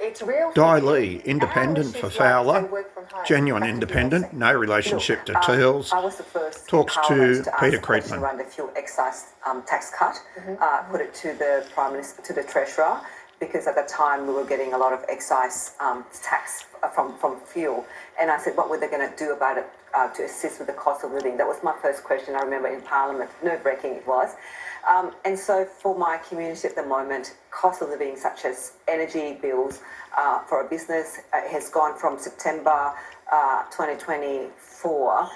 It's real. Di Lee, independent for Fowler, genuine independent, no relationship to Teals, I was the first talks to Peter Credlin Credlin. around the fuel excise tax cut, put it to the Prime Minister, to the Treasurer, because at the time we were getting a lot of excise tax from fuel. And I said, what were they going to do about it to assist with the cost of living? That was my first question, I remember, in Parliament. Nerve-wracking it was. And so for my community at the moment, cost of living such as energy bills for a business has gone from September 2024,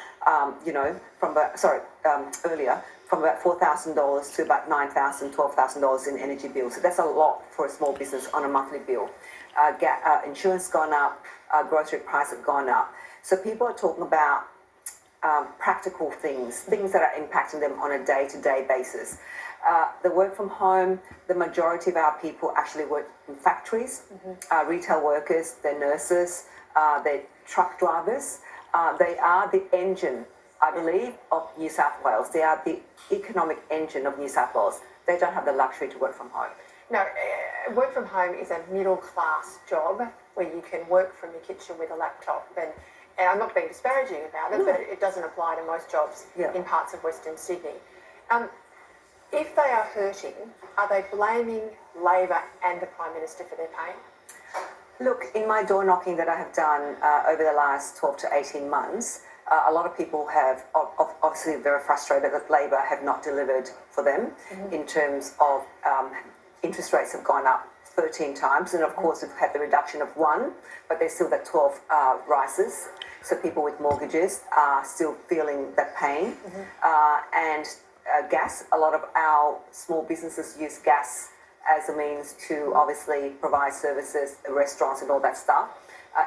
earlier, from about $4,000 to about $9,000, $12,000 in energy bills. So that's a lot for a small business on a monthly bill. Insurance gone up, grocery prices have gone up. So people are talking about practical things that are impacting them on a day-to-day basis. The work from home, the majority of our people actually work in factories, retail workers, they're nurses, they're truck drivers. They are the engine, I believe, of New South Wales. They are the economic engine of New South Wales. They don't have the luxury to work from home. No, work from home is a middle-class job where you can work from your kitchen with a laptop. And I'm not being disparaging about it, but it doesn't apply to most jobs in parts of Western Sydney. If they are hurting, are they blaming Labor and the Prime Minister for their pain? Look, in my door knocking that I have done over the last 12 to 18 months, a lot of people have obviously very frustrated that Labor have not delivered for them in terms of interest rates have gone up 13 times, and of course we've had the reduction of 1, but there's still that 12 rises. So people with mortgages are still feeling that pain. And gas, a lot of our small businesses use gas as a means to obviously provide services, restaurants and all that stuff.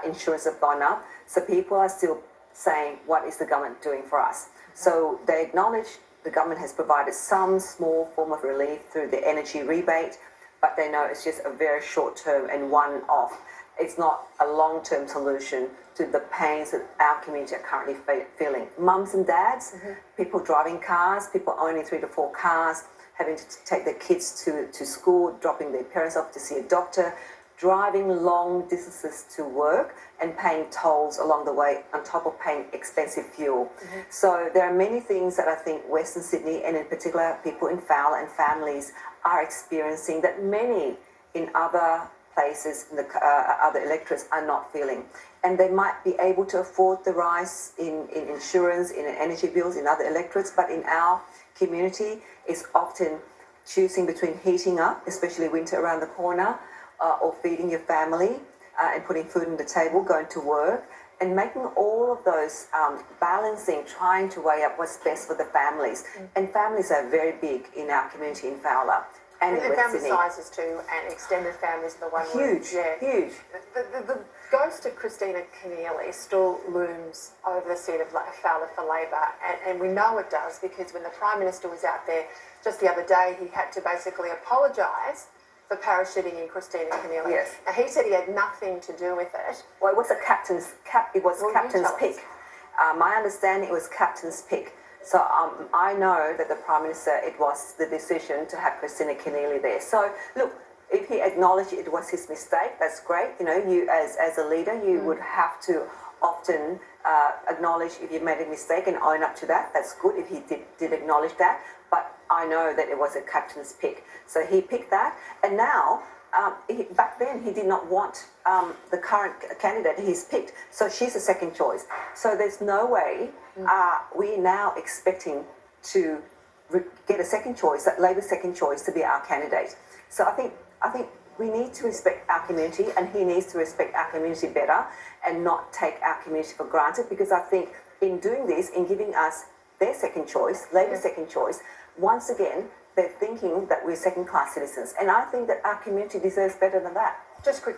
Insurance have gone up. So people are still saying, what is the government doing for us? So they acknowledge the government has provided some small form of relief through the energy rebate, but they know it's just a very short term and one-off. It's not a long-term solution to the pains that our community are currently feeling. Mums and dads, people driving cars, people owning 3 to 4 cars, having to take their kids to school, dropping their parents off to see a doctor, driving long distances to work and paying tolls along the way on top of paying expensive fuel. So there are many things that I think Western Sydney, and in particular people in Fowler and families, are experiencing that many in other places, in the other electorates, are not feeling. And they might be able to afford the rise in insurance, in energy bills, in other electorates, but in our community, it's often choosing between heating up, especially winter around the corner, or feeding your family and putting food on the table, going to work, and making all of those balancing, trying to weigh up what's best for the families. And families are very big in our community in Fowler. And in West family Sydney. sizes too, and extended families in the one Huge, huge. The ghost of Christina Keneally still looms over the seat of Fowler for Labor, and we know it does because when the Prime Minister was out there just the other day, he had to basically apologise for parachuting in Christina Keneally. Yes. Now, he said he had nothing to do with it. Well, it was captain's pick. My understanding, it was captain's pick. So I know that the Prime Minister, it was the decision to have Christina Keneally there. So look, if he acknowledged it was his mistake, that's great. You know, you as a leader, you would have to often acknowledge if you made a mistake and own up to that. That's good if he did acknowledge that. But I know that it was a captain's pick. So he picked that, and now back then he did not want the current candidate he's picked, so she's a second choice. So there's no way we're now expecting to get a second choice, that Labor's second choice, to be our candidate. So I think we need to respect our community, and he needs to respect our community better and not take our community for granted, because I think in doing this, in giving us their second choice, Labor's second choice, once again, they're thinking that we're second-class citizens. And I think that our community deserves better than that. Just quickly.